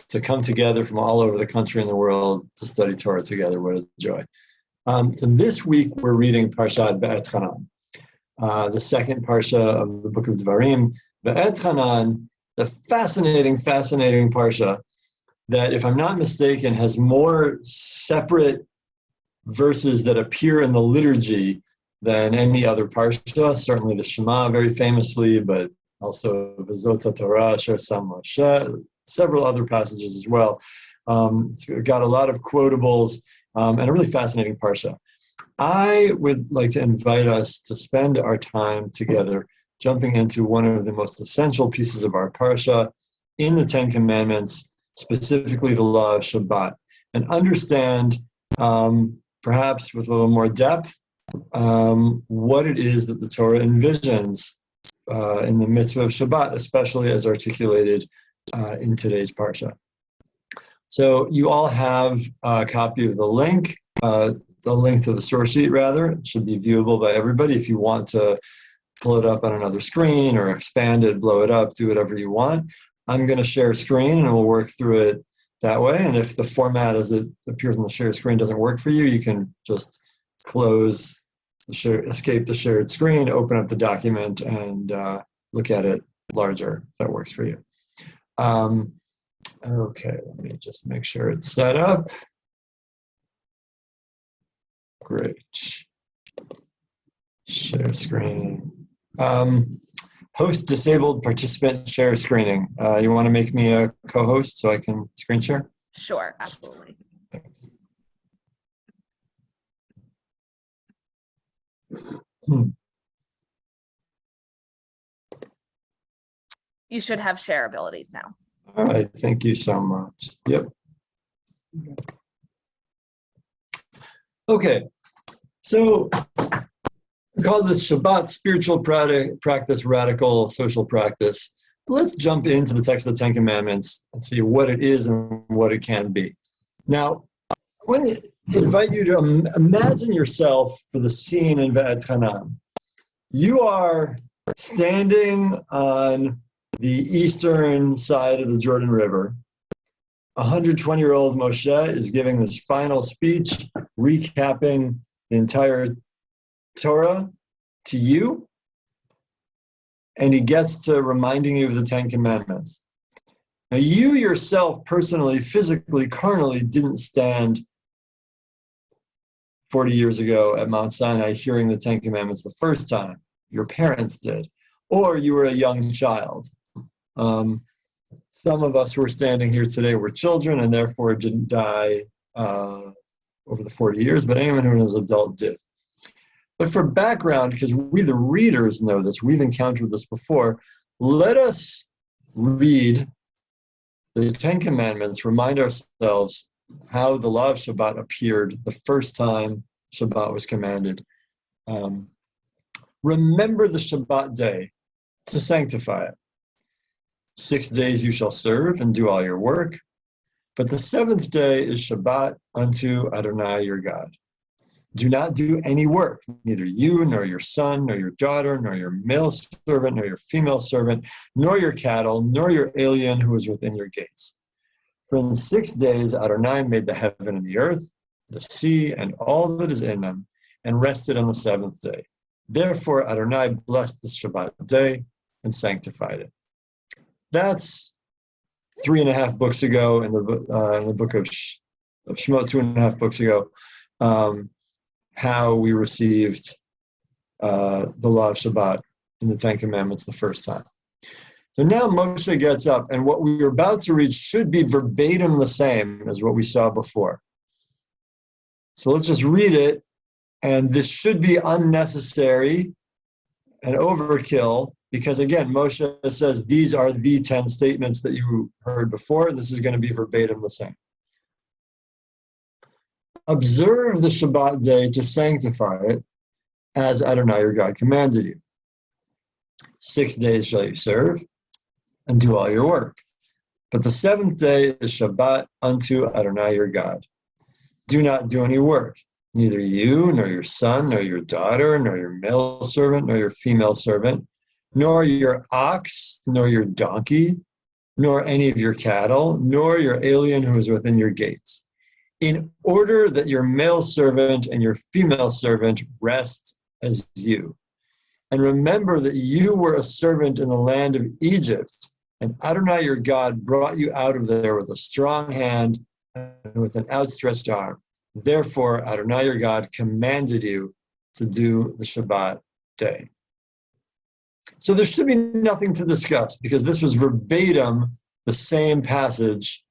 to come together from all over the country and the world to study Torah together. What a joy. So this week we're reading Parashat Va'ethanan, the second parsha of the book of Devarim. Vaetchanan, the fascinating parsha that, if I'm not mistaken, has more separate verses that appear in the liturgy than any other parsha. Certainly the Shema very famously, but also V'zot Torah, Asher Sam Moshe, several other passages as well. It's got a lot of quotables and a really fascinating parsha. I would like to invite us to spend our time together jumping into one of the most essential pieces of our parsha in the Ten Commandments, specifically the Law of Shabbat, and understand, perhaps with a little more depth, what it is that the Torah envisions in the mitzvah of Shabbat, especially as articulated in today's parsha. So you all have a copy of the link to the source sheet, rather. It should be viewable by everybody. If you want to pull it up on another screen or expand it, blow it up, do whatever you want. I'm going to share a screen and we'll work through it that way. And if the format as it appears on the share screen doesn't work for you, you can just escape the shared screen, open up the document, and look at it larger if that works for you. Okay, let me just make sure it's set up. Great. Share screen. Host disabled participant share screening. You want to make me a co-host so I can screen share? Sure, absolutely. You should have share abilities now. All right, thank you so much. Yep. Okay, so we call this Shabbat spiritual practice, radical social practice. Let's jump into the text of the Ten Commandments and see what it is and what it can be. Now, I want to invite you to imagine yourself for the scene in Vaetchanan. You are standing on the eastern side of the Jordan River. 120-year-old Moshe is giving this final speech, recapping the entire Torah to you, and he gets to reminding you of the Ten Commandments. Now, you yourself, personally, physically, carnally, didn't stand 40 years ago at Mount Sinai hearing the Ten Commandments the first time. Your parents did, or you were a young child. Some of us who are standing here today were children and therefore didn't die over the 40 years, but anyone who was an adult did. But for background, because we the readers know this, we've encountered this before, let us read the Ten Commandments, remind ourselves how the Law of Shabbat appeared the first time Shabbat was commanded. Remember the Shabbat day to sanctify it. 6 days you shall serve and do all your work, but the seventh day is Shabbat unto Adonai your God. Do not do any work, neither you, nor your son, nor your daughter, nor your male servant, nor your female servant, nor your cattle, nor your alien who is within your gates. For in 6 days Adonai made the heaven and the earth, the sea, and all that is in them, and rested on the seventh day. Therefore Adonai blessed the Shabbat day and sanctified it. That's 3.5 books ago in the book of Shemot, 2.5 books ago, how we received the Law of Shabbat in the Ten Commandments the first time. So now Moshe gets up, and what we are about to read should be verbatim the same as what we saw before. So let's just read it, and this should be unnecessary and overkill, because again, Moshe says these are the 10 statements that you heard before. This is going to be verbatim the same. Observe the Shabbat day to sanctify it, as Adonai your God commanded you. 6 days shall you serve and do all your work. But the seventh day is Shabbat unto Adonai your God. Do not do any work, neither you, nor your son, nor your daughter, nor your male servant, nor your female servant, nor your ox, nor your donkey, nor any of your cattle, nor your alien who is within your gates, in order that your male servant and your female servant rest as you. And remember that you were a servant in the land of Egypt, and Adonai your God brought you out of there with a strong hand and with an outstretched arm. Therefore, Adonai your God commanded you to do the Shabbat day. So there should be nothing to discuss, because this was verbatim the same passage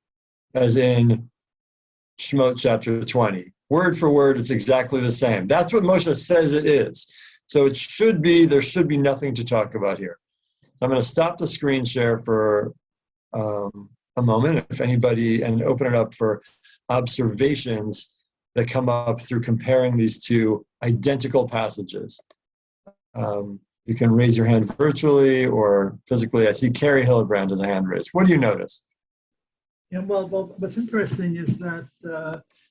as in Shemot chapter 20. Word for word, it's exactly the same. That's what Moshe says it is. So there should be nothing to talk about here. I'm going to stop the screen share for a moment, if anybody, and open it up for observations that come up through comparing these two identical passages. You can raise your hand virtually or physically. I see Carrie Hillebrand has a hand raised. What do you notice? Yeah, well, what's interesting is that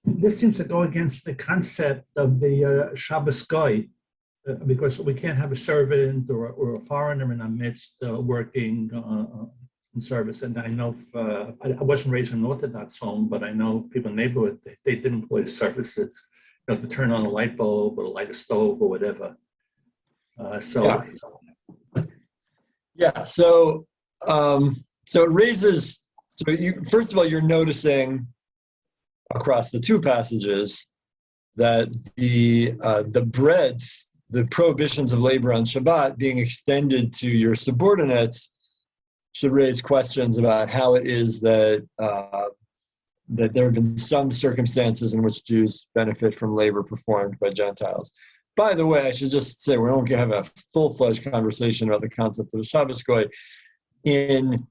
this seems to go against the concept of the Shabbos Goy, because we can't have a servant or a foreigner in our midst working in service. And I know I wasn't raised in an Orthodox home, but I know people in the neighborhood, they did employ services, to turn on a light bulb or light a stove or whatever. So it raises. So you, first of all, you're noticing across the two passages that the breadth, the prohibitions of labor on Shabbat being extended to your subordinates should raise questions about how it is that that there have been some circumstances in which Jews benefit from labor performed by Gentiles. By the way, I should just say, we won't have a full-fledged conversation about the concept of the Shabbos Goy. In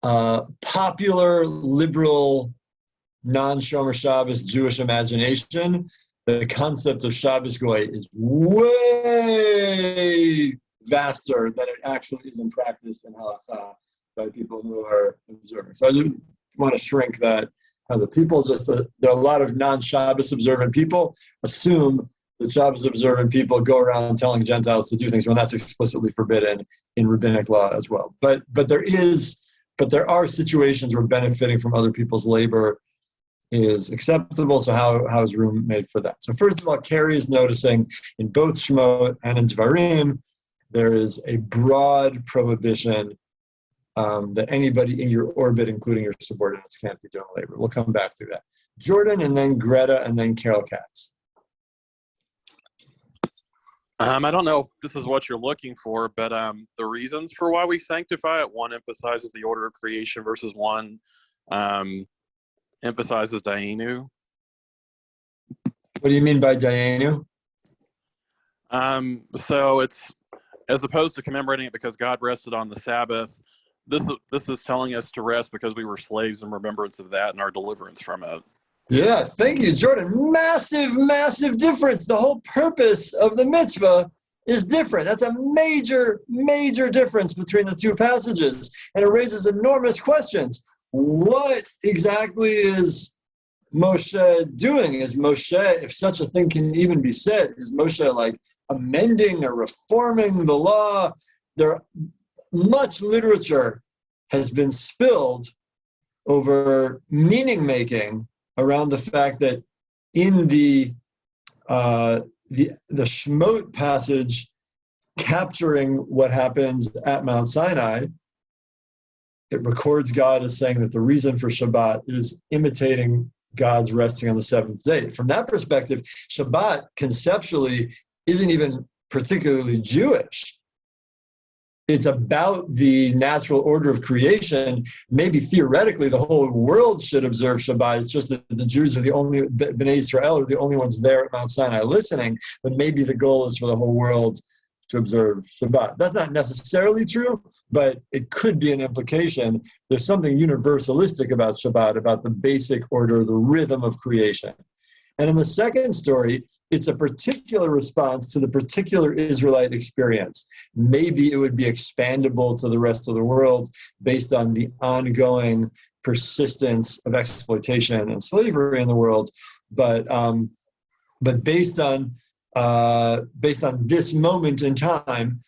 popular, liberal, non-Shomer Shabbos Jewish imagination, the concept of Shabbos Goy is way vaster than it actually is in practice in halakha by people who are observing. So I just want to shrink that. The people there are a lot of non-Shabbos observant people assume that Shabbos observant people go around telling Gentiles to do things when that's explicitly forbidden in rabbinic law as well. But there are situations where benefiting from other people's labor is acceptable. So how is room made for that? So first of all, Carrie is noticing in both Shemot and in Dvarim, there is a broad prohibition that anybody in your orbit, including your subordinates, can't be doing labor. We'll come back to that. Jordan, and then Greta, and then Carol Katz. I don't know if this is what you're looking for, but the reasons for why we sanctify it, one emphasizes the order of creation versus one emphasizes Dayenu. What do you mean by Dayenu? So it's, as opposed to commemorating it because God rested on the Sabbath, this is telling us to rest because we were slaves in remembrance of that and our deliverance from it. Yeah, thank you, Jordan. Massive, massive difference. The whole purpose of the mitzvah is different. That's a major, major difference between the two passages. And it raises enormous questions. What exactly is Moshe doing? Is Moshe, if such a thing can even be said, is Moshe like amending or reforming the law? Much literature has been spilled over meaning making around the fact that in the Shemot passage capturing what happens at Mount Sinai, it records God as saying that the reason for Shabbat is imitating God's resting on the seventh day. From that perspective, Shabbat conceptually isn't even particularly Jewish. It's about the natural order of creation. Maybe theoretically the whole world should observe Shabbat. It's just that the Jews are the only, Bnei Israel are the only ones there at Mount Sinai listening, but maybe the goal is for the whole world to observe Shabbat. That's not necessarily true, but it could be an implication. There's something universalistic about Shabbat, about the basic order, the rhythm of creation. And in the second story, it's a particular response to the particular Israelite experience. Maybe it would be expandable to the rest of the world based on the ongoing persistence of exploitation and slavery in the world. But based on this moment in time,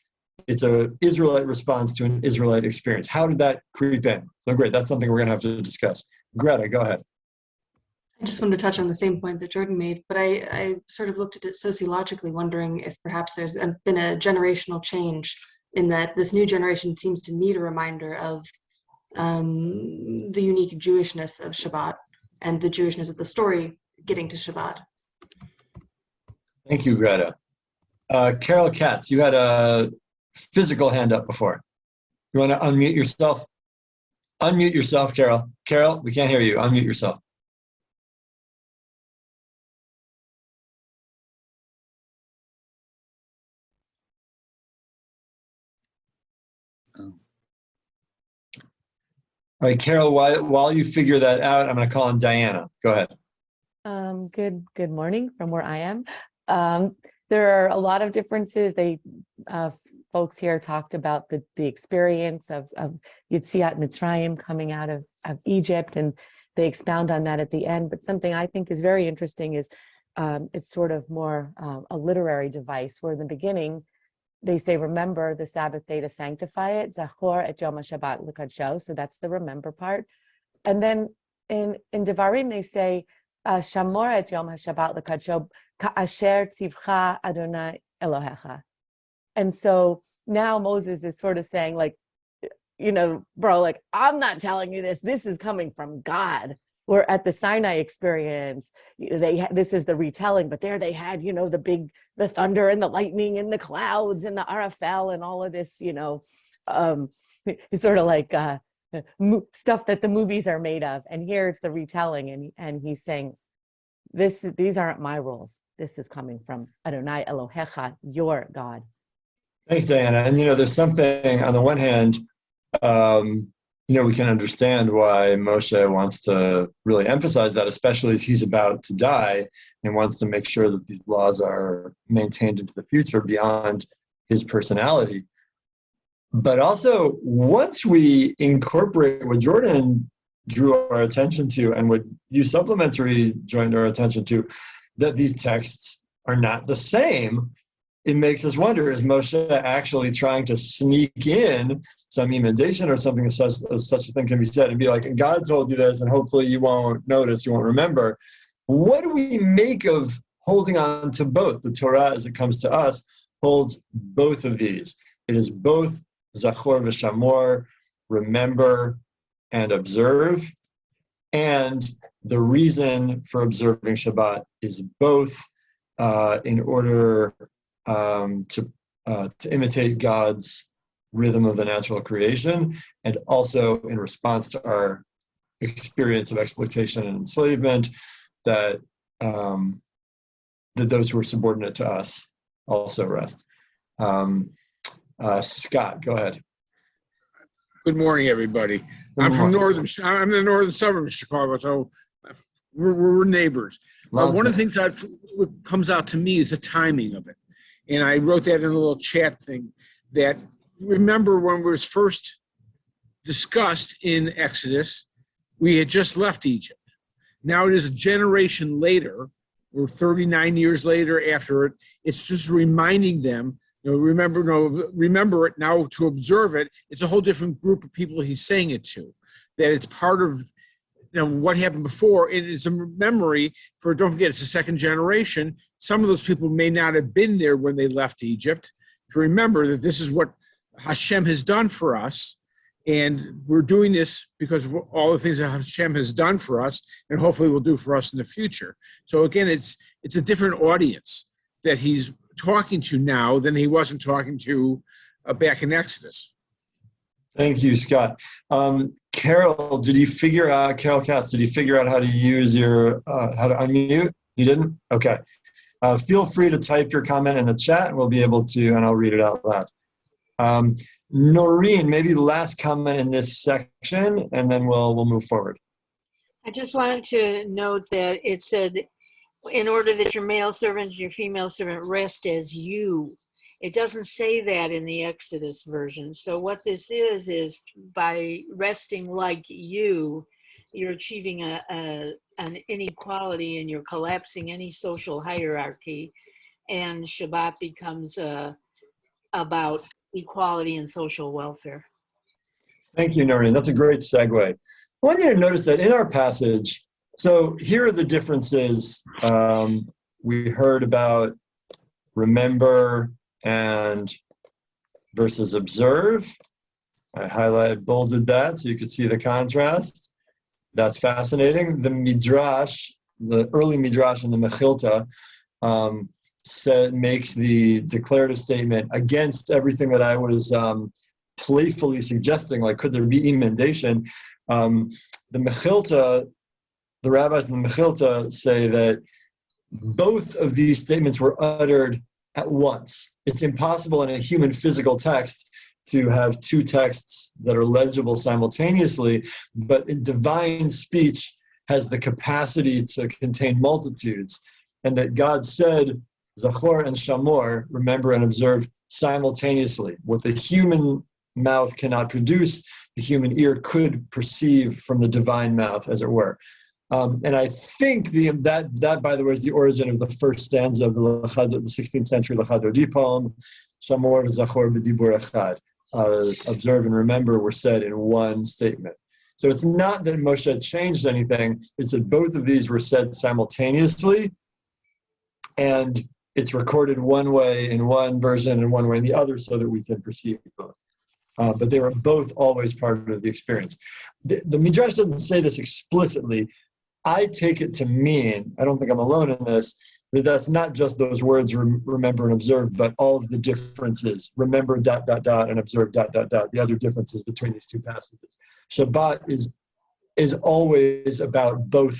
it's a Israelite response to an Israelite experience. How did that creep in? So great, that's something we're going to have to discuss. Greta, go ahead. I just wanted to touch on the same point that Jordan made, but I sort of looked at it sociologically, wondering if perhaps there's been a generational change in that this new generation seems to need a reminder of the unique Jewishness of Shabbat and the Jewishness of the story getting to Shabbat. Thank you, Greta. Carol Katz, you had a physical hand up before. You want to unmute yourself? Unmute yourself, Carol. Carol, we can't hear you. Unmute yourself. All right, Carol, while you figure that out, I'm going to call on Diana. Go ahead. Good morning from where I am. There are a lot of differences. Folks here talked about the experience of Yetziat Mitzrayim, coming out of Egypt, and they expound on that at the end. But something I think is very interesting is it's sort of more a literary device, where in the beginning they say, remember the Sabbath day to sanctify it, Zachor et Yom HaShabbat l'kadsho, so that's the remember part. And then in Devarim they say, Shamor et Yom HaShabbat l'kadsho, ka'asher tzivcha Adonai Elohecha. And so now Moses is sort of saying, like, you know, bro, like, I'm not telling you this. This is coming from God. We're at the Sinai experience. This is the retelling, but there they had, you know, the thunder and the lightning and the clouds and the Arafel and all of this, you know, it's sort of like stuff that the movies are made of. And here it's the retelling, and he's saying, these aren't my rules. This is coming from Adonai Elohecha, your God. Thanks, Diana. And, you know, there's something on the one hand, you know, we can understand why Moshe wants to really emphasize that, especially as he's about to die and wants to make sure that these laws are maintained into the future beyond his personality. But also, once we incorporate what Jordan drew our attention to and what you supplementary joined our attention to, that these texts are not the same, it makes us wonder, is Moshe actually trying to sneak in some emendation or something of such a thing can be said and be like, and God told you this, and hopefully you won't notice, you won't remember. What do we make of holding on to both? The Torah, as it comes to us, holds both of these. It is both Zachor v'Shamor, remember and observe, and the reason for observing Shabbat is both in order to imitate God's rhythm of the natural creation, and also in response to our experience of exploitation and enslavement, that those who are subordinate to us also rest. Scott, go ahead. Good morning, everybody. I'm in the northern suburbs of Chicago, so we're neighbors. One of the things that comes out to me is the timing of it. And I wrote that in a little chat thing, that remember when it was first discussed in Exodus, we had just left Egypt. Now it is a generation later, or 39 years later after it, it's just reminding them, you know, remember it now, to observe it. It's a whole different group of people he's saying it to, that it's part of, you know, what happened before. And it's a memory for, don't forget, it's a second generation. Some of those people may not have been there when they left Egypt, to remember that this is what Hashem has done for us. And we're doing this because of all the things that Hashem has done for us, and hopefully will do for us in the future. So again, it's a different audience that he's talking to now than he wasn't talking to back in Exodus. Thank you, Scott. Carol, Carol Katz, did you figure out how to use how to unmute? You didn't? Okay. Feel free to type your comment in the chat, and we'll be able to, and I'll read it out loud. Noreen, maybe last comment in this section, and then we'll move forward. I just wanted to note that it said, in order that your male servant and your female servant rest as you. It doesn't say that in the Exodus version. So what this is by resting like you're achieving an inequality, and you're collapsing any social hierarchy. And Shabbat becomes about equality and social welfare. Thank you, Noreen. That's a great segue. I want you to notice that in our passage, so here are the differences. We heard about remember and versus observe. I highlighted, bolded that so you could see the contrast. That's fascinating. The Midrash, the early Midrash in the Mechilta, makes the declarative statement against everything that I was playfully suggesting, like could there be emendation? The Mechilta, the rabbis in the Mechilta say that both of these statements were uttered at once. It's impossible in a human physical text to have two texts that are legible simultaneously, but divine speech has the capacity to contain multitudes, and that God said, Zachor and Shamor, remember and observe simultaneously. What the human mouth cannot produce, the human ear could perceive from the divine mouth, as it were. And I think that, by the way, is the origin of the first stanza of the 16th century Lachadodi poem, Shamor v'Zachor b'dibur echad. Observe and remember were said in one statement. So it's not that Moshe changed anything, it's that both of these were said simultaneously, and it's recorded one way in one version and one way in the other so that we can perceive both. But they were both always part of the experience. The Midrash doesn't say this explicitly. I take it to mean, I don't think I'm alone in this, that that's not just those words, remember and observe, but all of the differences. Remember ... and observe ... the other differences between these two passages. Shabbat is always about both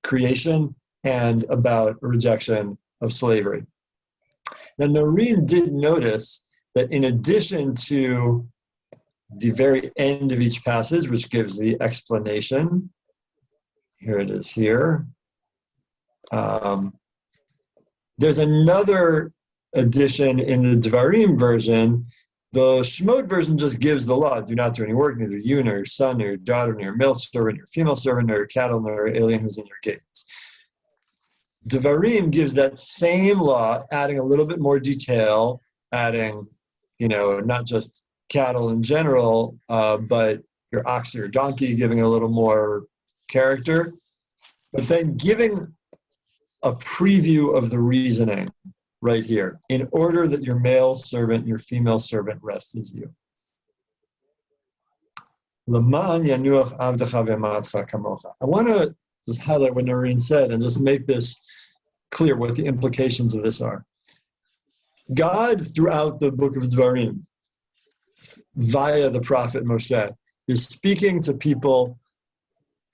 creation and about rejection of slavery. Now, Noreen did notice that in addition to the very end of each passage, which gives the explanation, here it is here, there's another addition in the Devarim version. The Shemot version just gives the law. Do not do any work, neither you, nor your son, nor your daughter, nor your male servant, nor your female servant, nor your cattle, nor your alien who's in your gates. Devarim gives that same law, adding a little bit more detail, adding, not just cattle in general, but your ox or your donkey, giving a little more character, but then giving a preview of the reasoning right here, in order that your male servant and your female servant rest as you. I want to just highlight what Noreen said and just make this clear what the implications of this are. God, throughout the book of Devarim, via the prophet Moshe, is speaking to people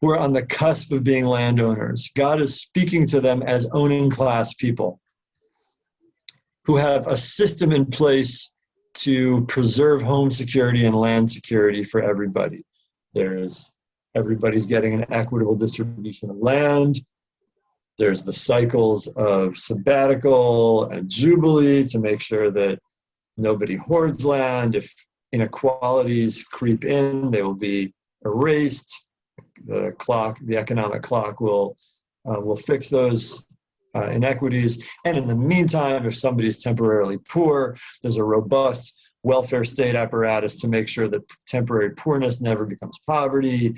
who are on the cusp of being landowners. God is speaking to them as owning class people who have a system in place to preserve home security and land security for everybody. Everybody's getting an equitable distribution of land. There's the cycles of sabbatical and jubilee to make sure that nobody hoards land. If inequalities creep in, they will be erased. The economic clock will fix those inequities. And in the meantime, if somebody's temporarily poor, there's a robust welfare state apparatus to make sure that temporary poorness never becomes poverty.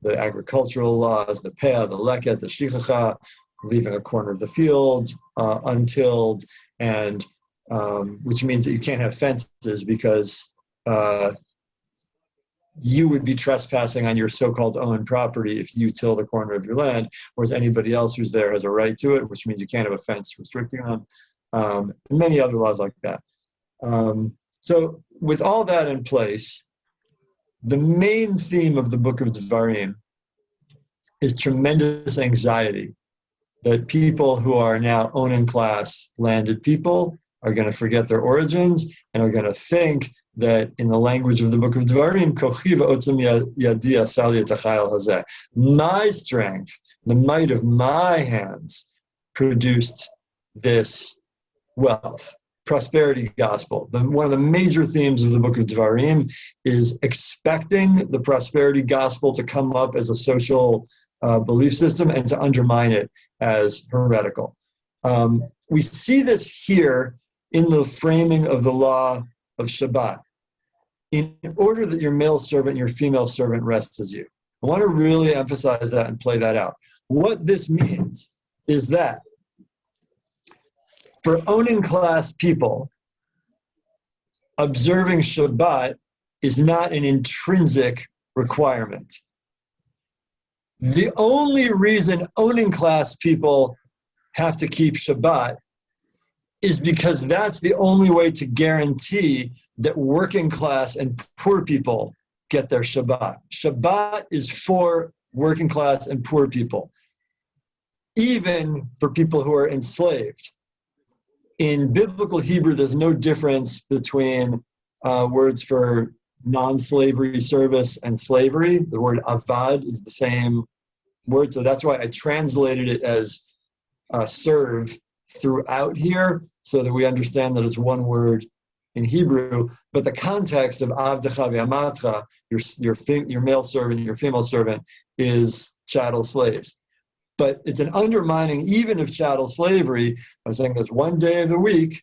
The agricultural laws, the peah, the leket, the shichacha, leaving a corner of the field untilled, and which means that you can't have fences because you would be trespassing on your so-called owned property if you till the corner of your land, whereas anybody else who's there has a right to it, which means you can't have a fence restricting them, and many other laws like that. So with all that in place, the main theme of the book of Devarim is tremendous anxiety that people who are now owning class landed people are going to forget their origins and are going to think that, in the language of the book of Devarim, my strength, the might of my hands, produced this wealth. Prosperity gospel. One of the major themes of the book of Devarim is expecting the prosperity gospel to come up as a social belief system and to undermine it as heretical. We see this here in the framing of the law of Shabbat. in order that your male servant and your female servant rest as you. I want to really emphasize that and play that out. What this means is that for owning class people, observing Shabbat is not an intrinsic requirement. The only reason owning class people have to keep Shabbat is because that's the only way to guarantee that working class and poor people get their Shabbat. Shabbat is for working class and poor people, even for people who are enslaved. In biblical Hebrew, there's no difference between words for non-slavery service and slavery. The word avad is the same word, so that's why I translated it as serve throughout here, so that we understand that it's one word in Hebrew. But the context of avdecha ve'amatcha, your male servant, your female servant, is chattel slaves. But it's an undermining even of chattel slavery. I'm saying there's one day of the week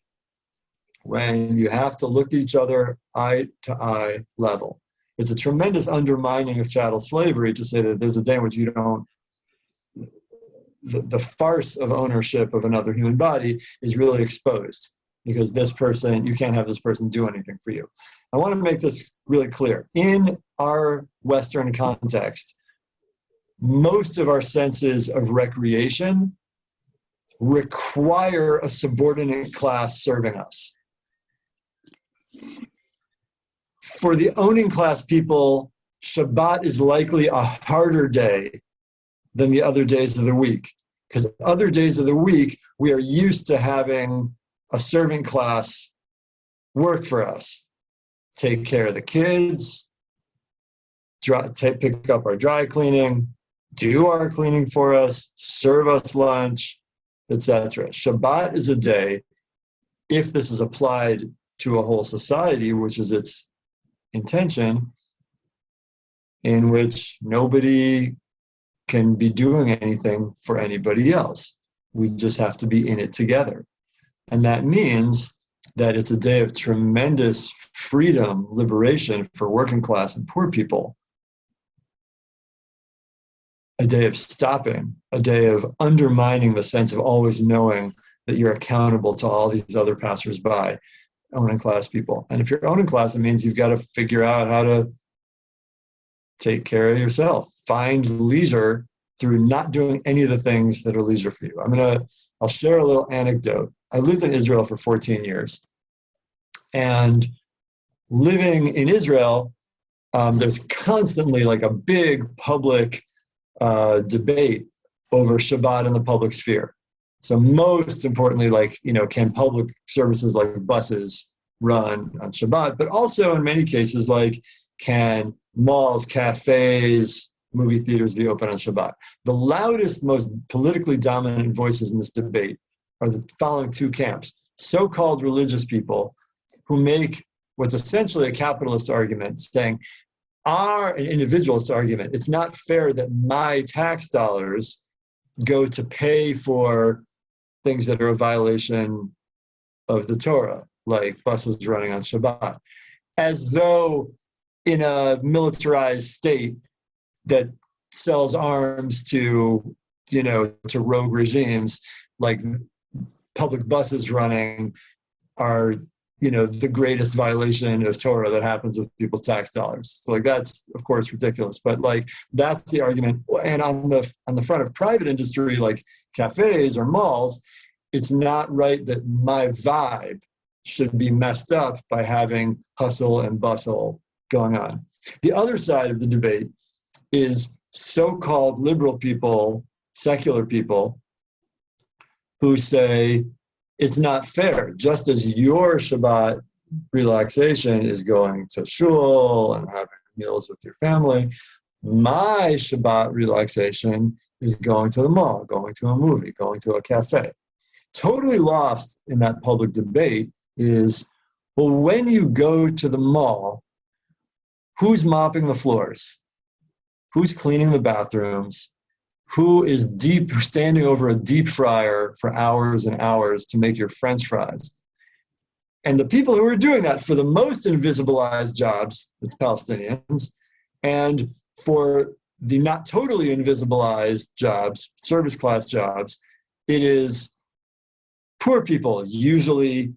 when you have to look at each other eye to eye level. It's a tremendous undermining of chattel slavery to say that there's a day in which you don't, the farce of ownership of another human body is really exposed, because this person, you can't have this person do anything for you. I want to make this really clear. In our Western context, most of our senses of recreation require a subordinate class serving us. For the owning class people, Shabbat is likely a harder day than the other days of the week, because other days of the week, we are used to having a serving class work for us, take care of the kids, pick up our dry cleaning, do our cleaning for us, serve us lunch, etc. Shabbat is a day, if this is applied to a whole society, which is its intention, in which nobody can be doing anything for anybody else. We just have to be in it together. And that means that it's a day of tremendous freedom, liberation for working class and poor people. A day of stopping, a day of undermining the sense of always knowing that you're accountable to all these other passersby, owning class people. And if you're owning class, it means you've got to figure out how to take care of yourself, find leisure through not doing any of the things that are leisure for you. I'll share a little anecdote. I lived in Israel for 14 years. And living in Israel, there's constantly like a big public debate over Shabbat in the public sphere. So most importantly, can public services like buses run on Shabbat? But also in many cases, can malls, cafes, movie theaters be open on Shabbat? The loudest, most politically dominant voices in this debate are the following two camps. So-called religious people who make what's essentially a capitalist argument, saying, an individualist argument, it's not fair that my tax dollars go to pay for things that are a violation of the Torah, like buses running on Shabbat, as though in a militarized state that sells arms to rogue regimes, like public buses running are the greatest violation of Torah that happens with people's tax dollars. So that's of course ridiculous, but that's the argument. And on the front of private industry, like cafes or malls, it's not right that my vibe should be messed up by having hustle and bustle going on. The other side of the debate is so-called liberal people, secular people, who say it's not fair. Just as your Shabbat relaxation is going to shul and having meals with your family, my Shabbat relaxation is going to the mall, going to a movie, going to a cafe. Totally lost in that public debate is, well, when you go to the mall, who's mopping the floors? Who's cleaning the bathrooms? Who is standing over a deep fryer for hours and hours to make your French fries? And the people who are doing that for the most invisibilized jobs, it's Palestinians, and for the not totally invisibilized jobs, service class jobs, it is poor people, usually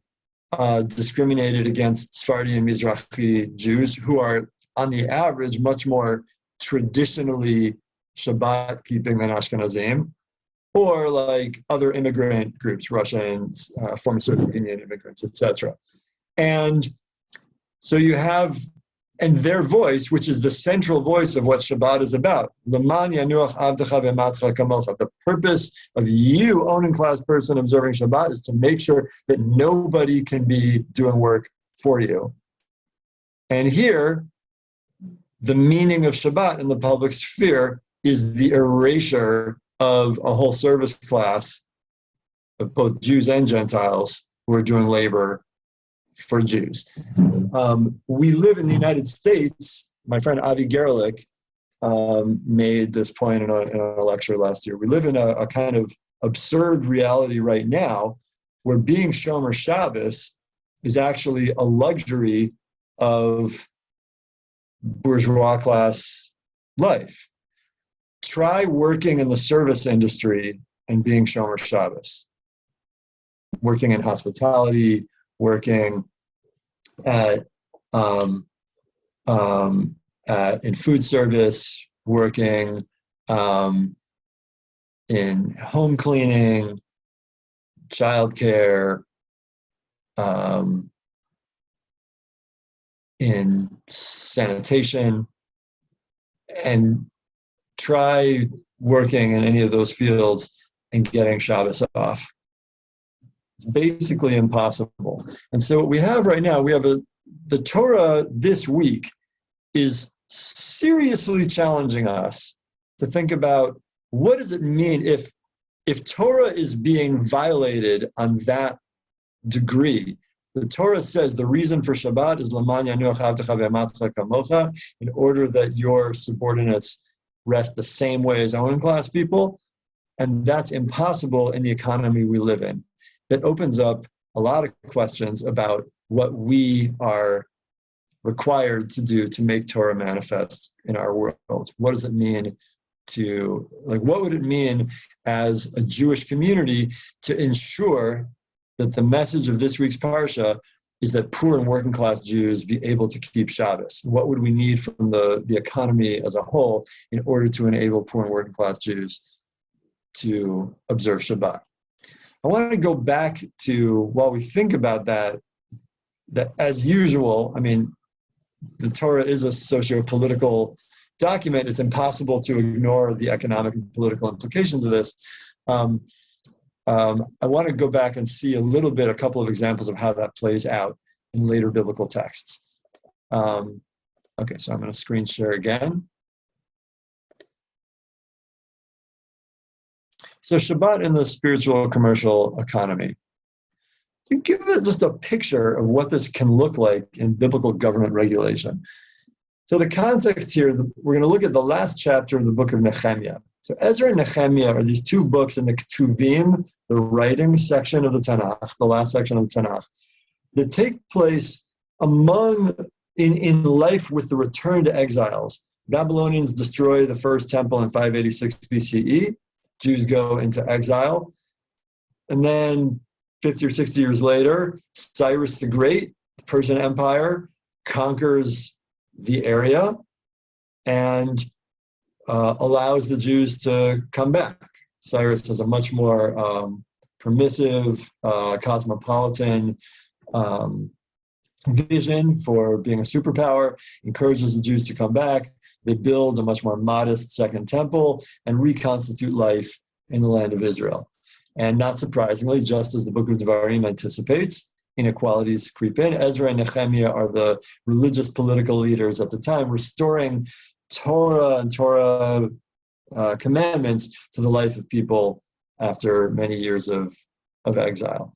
discriminated against Sephardi and Mizrahi Jews, who are, on the average, much more traditionally Shabbat keeping than Ashkenazim, or like other immigrant groups, Russians, former Soviet Union immigrants, etc. And so you have, and their voice, which is the central voice of what Shabbat is about, the purpose of you, owning class person, observing Shabbat, is to make sure that nobody can be doing work for you. And here, the meaning of Shabbat in the public sphere is the erasure of a whole service class of both Jews and Gentiles who are doing labor for Jews. We live in the United States. My friend Avi Gerlich made this point in a lecture last year. We live in a kind of absurd reality right now where being Shomer Shabbos is actually a luxury of bourgeois class life. Try working in the service industry and being Shomer Shabbos. Working in hospitality, working in food service, working in home cleaning, childcare, in sanitation, and try working in any of those fields and getting Shabbos off. It's basically impossible. And so what we have right now, we have the Torah this week is seriously challenging us to think about what does it mean if Torah is being violated on that degree. The Torah says the reason for Shabbat is in order that your subordinates rest the same way as owning class people, and that's impossible in the economy we live in. That opens up a lot of questions about what we are required to do to make Torah manifest in our world. What does it mean to, what would it mean as a Jewish community to ensure that the message of this week's Parsha is that poor and working class Jews be able to keep Shabbos? What would we need from the economy as a whole in order to enable poor and working class Jews to observe Shabbat? I want to go back to, while we think about that as usual, I mean, the Torah is a socio-political document. It's impossible to ignore the economic and political implications of this. I want to go back and see a couple of examples of how that plays out in later biblical texts. Okay, so I'm going to screen share again. So Shabbat in the spiritual commercial economy. To give it just a picture of what this can look like in biblical government regulation. So the context here, we're going to look at the last chapter of the book of Nehemiah. So Ezra and Nehemiah are these two books in the Ketuvim, the writing section of the Tanakh, the last section of the Tanakh, that take place in life with the return to exiles. Babylonians destroy the first temple in 586 BCE. Jews go into exile. And then 50 or 60 years later, Cyrus the Great, the Persian Empire, conquers the area and allows the Jews to come back. Cyrus has a much more permissive, cosmopolitan vision for being a superpower, encourages the Jews to come back. They build a much more modest second temple and reconstitute life in the land of Israel. And not surprisingly, just as the book of Devarim anticipates, inequalities creep in. Ezra and Nehemiah are the religious political leaders at the time, restoring Torah and Torah commandments to the life of people after many years of exile.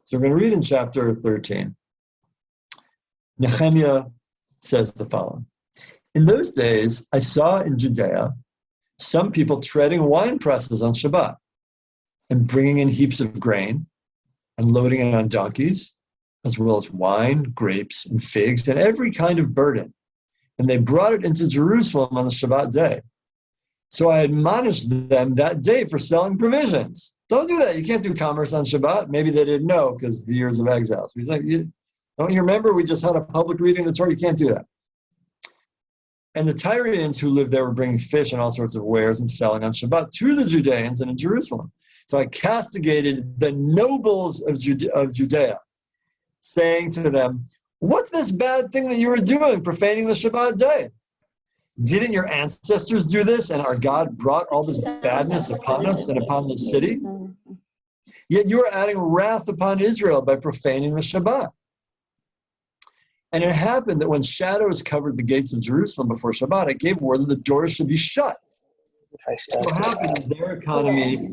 So we're going to read in chapter 13. Nehemiah says the following. In those days, I saw in Judea some people treading wine presses on Shabbat and bringing in heaps of grain and loading it on donkeys as well as wine, grapes, and figs, and every kind of burden. And they brought it into Jerusalem on the Shabbat day. So I admonished them that day for selling provisions. Don't do that. You can't do commerce on Shabbat. Maybe they didn't know because of the years of exile. So he's like, don't you remember we just had a public reading of the Torah? You can't do that. And the Tyrians who lived there were bringing fish and all sorts of wares and selling on Shabbat to the Judeans and in Jerusalem. So I castigated the nobles of Judea, saying to them, what's this bad thing that you are doing, profaning the Shabbat day? Didn't your ancestors do this, and our God brought all this badness upon us and upon the city? Yet you are adding wrath upon Israel by profaning the Shabbat. And it happened that when shadows covered the gates of Jerusalem before Shabbat, I gave word that the doors should be shut. So what happened in their economy,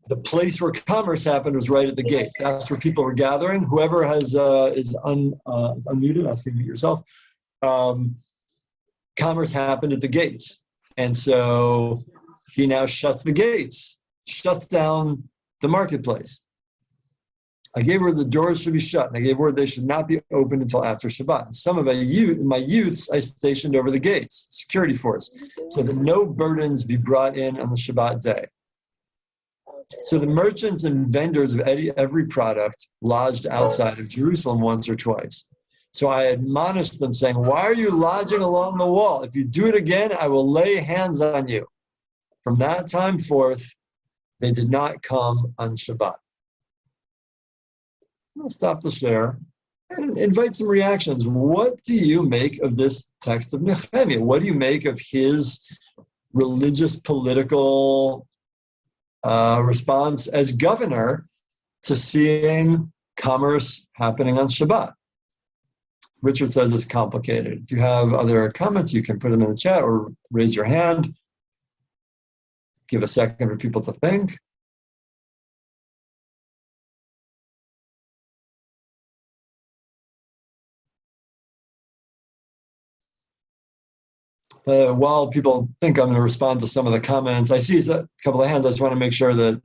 the place where commerce happened was right at the gates. That's where people were gathering. Whoever is unmuted, ask you to mute yourself. Commerce happened at the gates. And so he now shuts the gates, shuts down the marketplace. I gave word the doors should be shut, and I gave word they should not be opened until after Shabbat. And some of my youths I stationed over the gates, security force, so that no burdens be brought in on the Shabbat day. So the merchants and vendors of every product lodged outside of Jerusalem once or twice. So I admonished them, saying, why are you lodging along the wall? If you do it again, I will lay hands on you. From that time forth, they did not come on Shabbat. I'll stop the share and invite some reactions. What do you make of this text of Nehemiah? What do you make of his religious, political response as governor to seeing commerce happening on Shabbat? Richard says it's complicated. If you have other comments, you can put them in the chat or raise your hand. Give a second for people to think. While people think I'm going to respond to some of the comments, I see a couple of hands. I just want to make sure that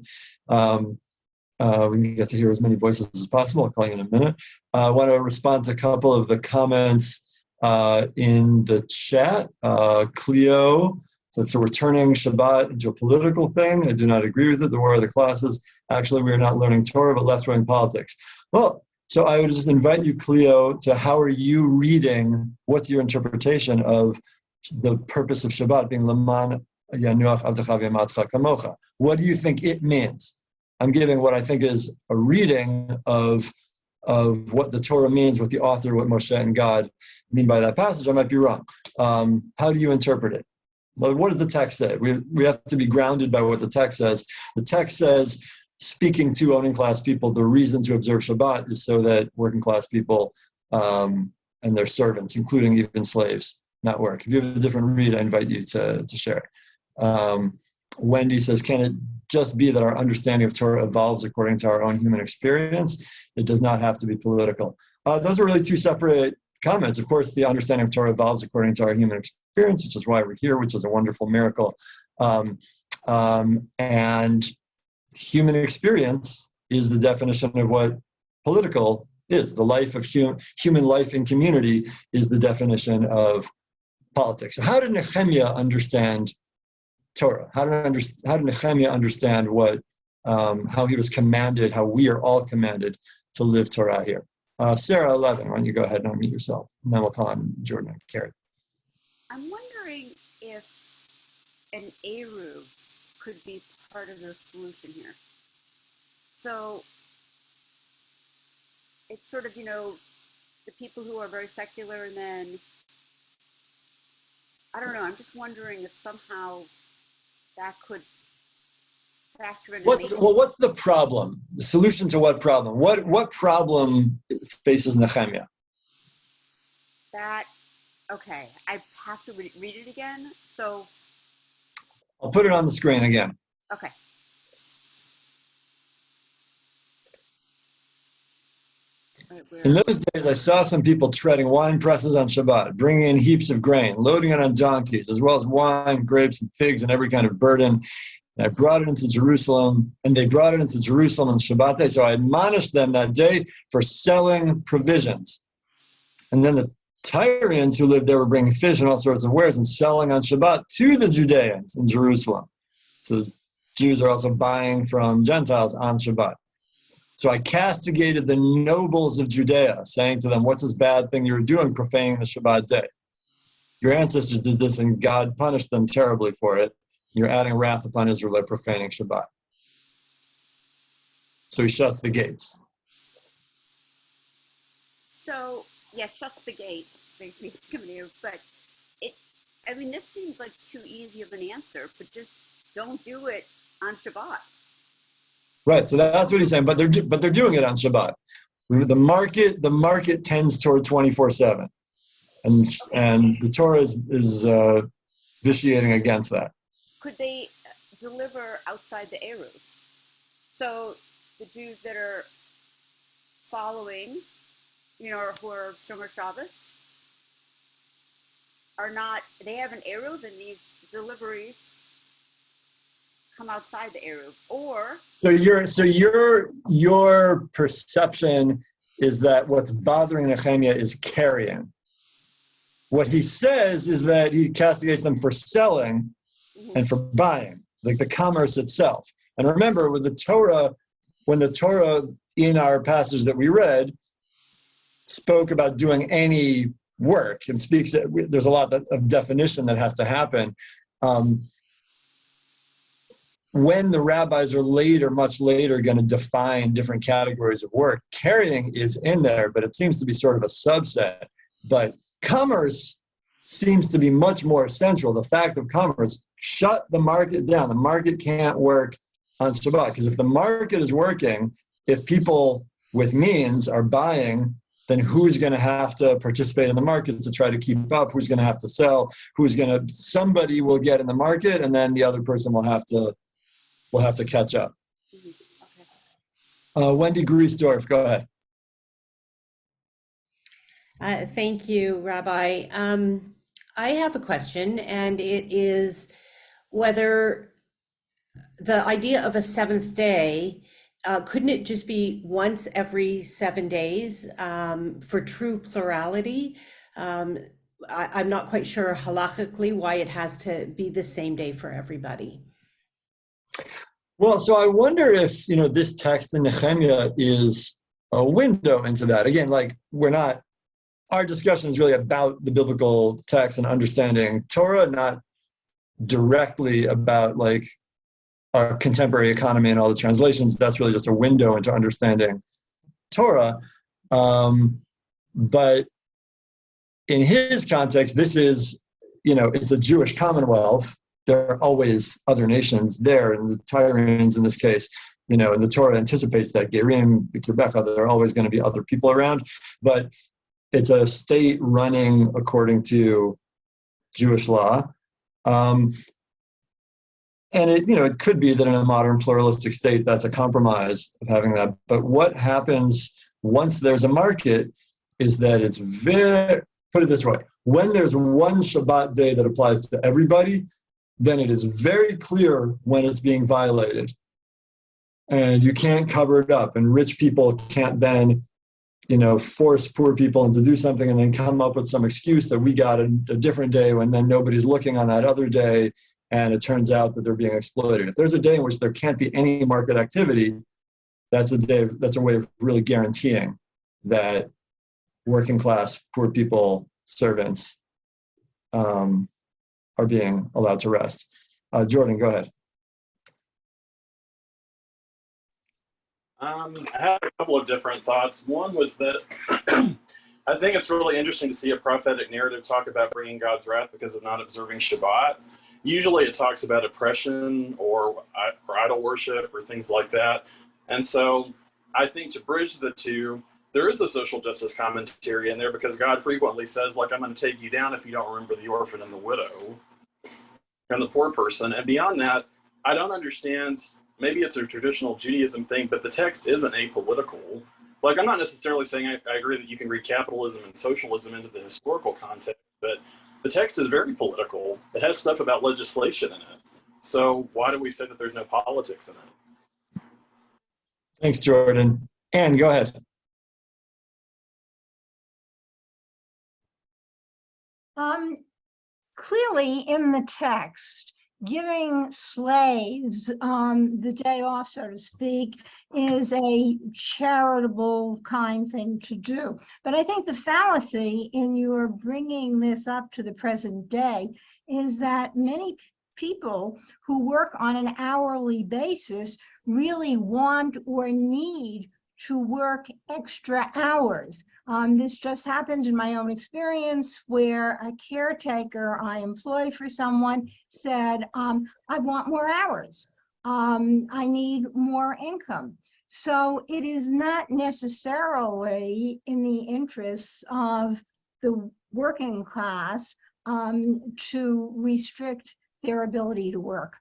we can get to hear as many voices as possible. I'll call you in a minute. I want to respond to a couple of the comments in the chat. Cleo said, so we're turning Shabbat into a political thing. I do not agree with it. The war of the classes. Actually, we are not learning Torah, but left-wing politics. Well, so I would just invite you, Cleo, to how are you reading? What's your interpretation of the purpose of Shabbat being Laman Yanuach Avdecha V'Yamatcha Kamocha? What do you think it means? I'm giving what I think is a reading of what the Torah means, what the author, what Moshe and God mean by that passage. I might be wrong. How do you interpret it? Well, what does the text say? We have to be grounded by what the text says. The text says, speaking to owning class people, the reason to observe Shabbat is so that working class people and their servants, including even slaves, not work. If you have a different read, I invite you to share. Wendy says, can it just be that our understanding of Torah evolves according to our own human experience? It does not have to be political. Those are really two separate comments. Of course, the understanding of Torah evolves according to our human experience, which is why we're here, which is a wonderful miracle. And human experience is the definition of what political is. The life of human life in community is the definition of politics. So how did Nehemiah understand Torah? How did Nehemiah understand how he was commanded, how we are all commanded to live Torah here? Sarah, 11, why don't you go ahead and unmute yourself, and then we'll call on Jordan and Carrie. I'm wondering if an Eruv could be part of the solution here. So it's sort of, the people who are very secular, and then, I don't know, I'm just wondering if somehow that could factor in. What's the problem? The solution to what problem? What problem faces Nehemiah? Okay, I have to read it again. So I'll put it on the screen again. Okay. In those days, I saw some people treading wine presses on Shabbat, bringing in heaps of grain, loading it on donkeys, as well as wine, grapes, and figs, and every kind of burden. And I brought it into Jerusalem, and they brought it into Jerusalem on Shabbat day. So I admonished them that day for selling provisions. And then the Tyrians who lived there were bringing fish and all sorts of wares and selling on Shabbat to the Judeans in Jerusalem. So Jews are also buying from Gentiles on Shabbat. So I castigated the nobles of Judea, saying to them, what's this bad thing you're doing, profaning the Shabbat day? Your ancestors did this, and God punished them terribly for it. You're adding wrath upon Israel by profaning Shabbat. So he shuts the gates. So, yeah, shuts the gates, makes me think of you, but this seems like too easy of an answer, but just don't do it on Shabbat. Right, so that's what he's saying, but they're doing it on Shabbat. The market tends toward 24/7, and the Torah is vitiating against that. Could they deliver outside the Eruv? So the Jews that are following, who are Shomer Shabbos, they have an Eruv, and these deliveries come outside the Eruv, or your perception is that what's bothering Nehemiah is carrying. What he says is that he castigates them for selling and for buying, like the commerce itself. And remember, with the Torah, when the Torah in our passage that we read spoke about doing any work and speaks, there's a lot of definition that has to happen. When the rabbis are much later going to define different categories of work, carrying is in there, but it seems to be sort of a subset. But commerce seems to be much more central. The fact of commerce, shut the market down. The market can't work on Shabbat, because if the market is working, if people with means are buying, then who's going to have to participate in the market to try to keep up? Who's going to have to sell? Somebody will get in the market, and then the other person will have to catch up. Okay. Wendy Griesdorf, go ahead. Thank you, Rabbi. I have a question, and it is whether the idea of a seventh day, couldn't it just be once every 7 days for true plurality? I'm not quite sure halachically why it has to be the same day for everybody. Well, so I wonder if, this text in Nehemiah is a window into that. Again, our discussion is really about the biblical text and understanding Torah, not directly about our contemporary economy and all the translations. That's really just a window into understanding Torah. But in his context, this is, it's a Jewish commonwealth. There are always other nations there, and the Tyrians in this case, and the Torah anticipates that Gerim, Bikir, there are always going to be other people around, but it's a state running according to Jewish law. And it could be that in a modern pluralistic state, that's a compromise of having that. But what happens once there's a market is that it's put it this way, when there's one Shabbat day that applies to everybody, then it is very clear when it's being violated. And you can't cover it up. And rich people can't then, force poor people into do something and then come up with some excuse that we got a different day when then nobody's looking on that other day, and it turns out that they're being exploited. If there's a day in which there can't be any market activity, that's a way of really guaranteeing that working class, poor people, servants, are being allowed to rest. Jordan, go ahead. I have a couple of different thoughts. One was that I think it's really interesting to see a prophetic narrative talk about bringing God's wrath because of not observing Shabbat. Usually it talks about oppression or idol worship or things like that. And so I think to bridge the two, there is a social justice commentary in there, because God frequently says, I'm going to take you down if you don't remember the orphan and the widow and the poor person. And beyond that, I don't understand, maybe it's a traditional Judaism thing, but the text isn't apolitical. I'm not necessarily saying I agree that you can read capitalism and socialism into the historical context, but the text is very political. It has stuff about legislation in it. So why do we say that there's no politics in it? Thanks, Jordan. Anne, go ahead. Clearly in the text, giving slaves the day off, so to speak, is a charitable kind thing to do. But I think the fallacy in your bringing this up to the present day is that many people who work on an hourly basis really want or need to work extra hours. This just happened in my own experience where a caretaker I employ for someone said, I want more hours. I need more income. So it is not necessarily in the interests of the working class to restrict their ability to work.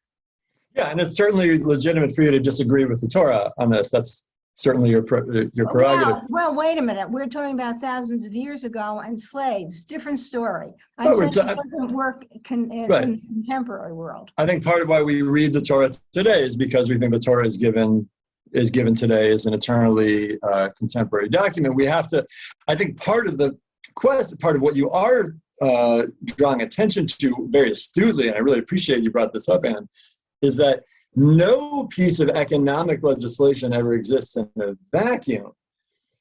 Yeah, and it's certainly legitimate for you to disagree with the Torah on this. That's certainly your prerogative. Well, wait a minute. We're talking about thousands of years ago and slaves. Different story. Oh, I'm saying it doesn't work in the contemporary world. I think part of why we read the Torah today is because we think the Torah is given today as an eternally contemporary document. We have to. I think part of the quest, part of what you are drawing attention to very astutely, and I really appreciate you brought this up, Anne, is that no piece of economic legislation ever exists in a vacuum.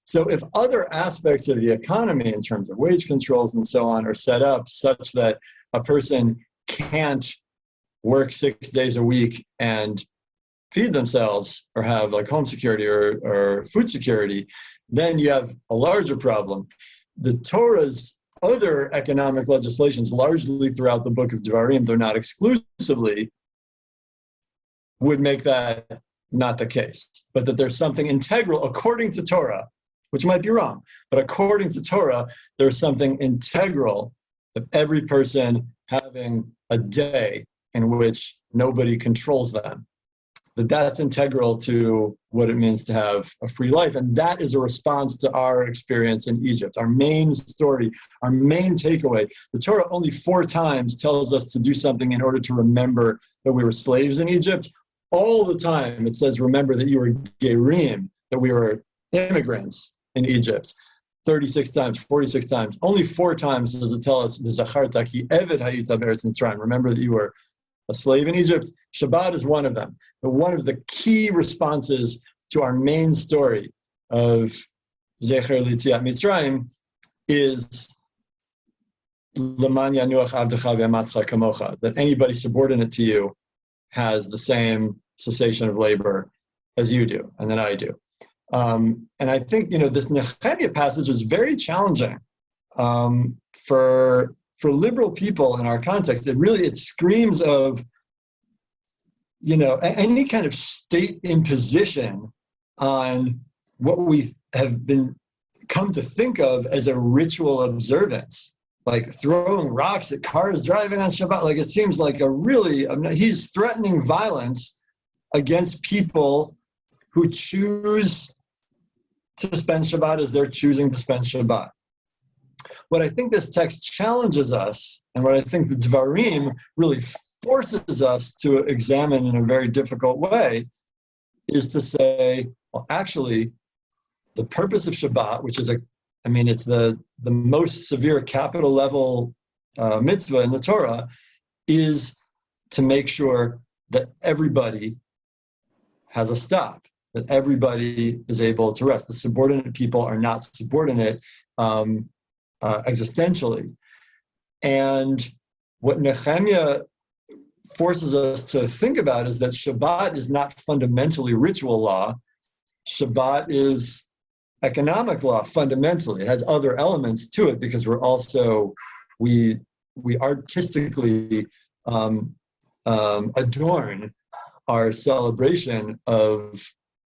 So if other aspects of the economy in terms of wage controls and so on are set up such that a person can't work 6 days a week and feed themselves or have like home security or food security, then you have a larger problem. The Torah's other economic legislations, largely throughout the book of Devarim, though not exclusively, would make that not the case, but that there's something integral, according to Torah, which might be wrong, but according to Torah, there's something integral of every person having a day in which nobody controls them. That's integral to what it means to have a free life. And that is a response to our experience in Egypt. Our main story, our main takeaway, the Torah only 4 times tells us to do something in order to remember that we were slaves in Egypt. All the time it says, remember that you were gerim, that we were immigrants in Egypt. 36 times, 46 times. Only 4 times does it tell us, remember that you were a slave in Egypt. Shabbat is one of them. But one of the key responses to our main story of Zecher L'Yetziat Mitzrayim is that anybody subordinate to you has the same cessation of labor as you do and that I do. And I think, this Nehemiah passage is very challenging for liberal people in our context. It screams of, any kind of state imposition on what we have come to think of as a ritual observance, like throwing rocks at cars driving on Shabbat. Like it seems like he's threatening violence against people who choose to spend Shabbat as they're choosing to spend Shabbat. What I think this text challenges us, and what I think the Devarim really forces us to examine in a very difficult way, is to say, well, actually, the purpose of Shabbat, which is it's the most severe capital level mitzvah in the Torah, is to make sure that everybody has a stop, that everybody is able to rest. The subordinate people are not subordinate existentially. And what Nehemiah forces us to think about is that Shabbat is not fundamentally ritual law. Shabbat is economic law fundamentally. It has other elements to it because we artistically adorn our celebration of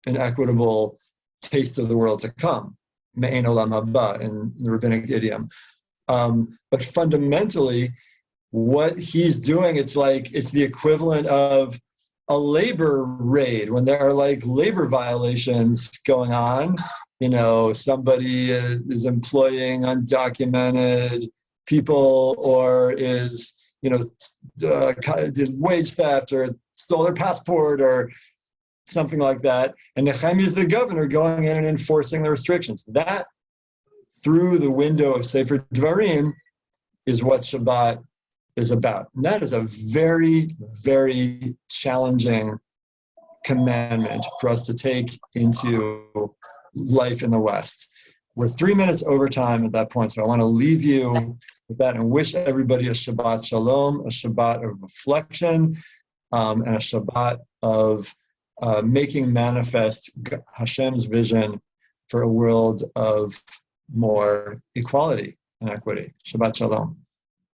an equitable taste of the world to come, me'ein olam haba in the rabbinic idiom. But fundamentally, what he's doing, it's the equivalent of a labor raid when there are labor violations going on. Somebody is employing undocumented people or is, did wage theft or stole their passport or something like that. And Nehemiah is the governor going in and enforcing the restrictions. That, through the window of Sefer Devarim, is what Shabbat is about. And that is a very, very challenging commandment for us to take into life in the West. We're 3 minutes over time at that point, so I want to leave you with that and wish everybody a Shabbat Shalom, a Shabbat of reflection, and a Shabbat of making manifest Hashem's vision for a world of more equality and equity. Shabbat Shalom.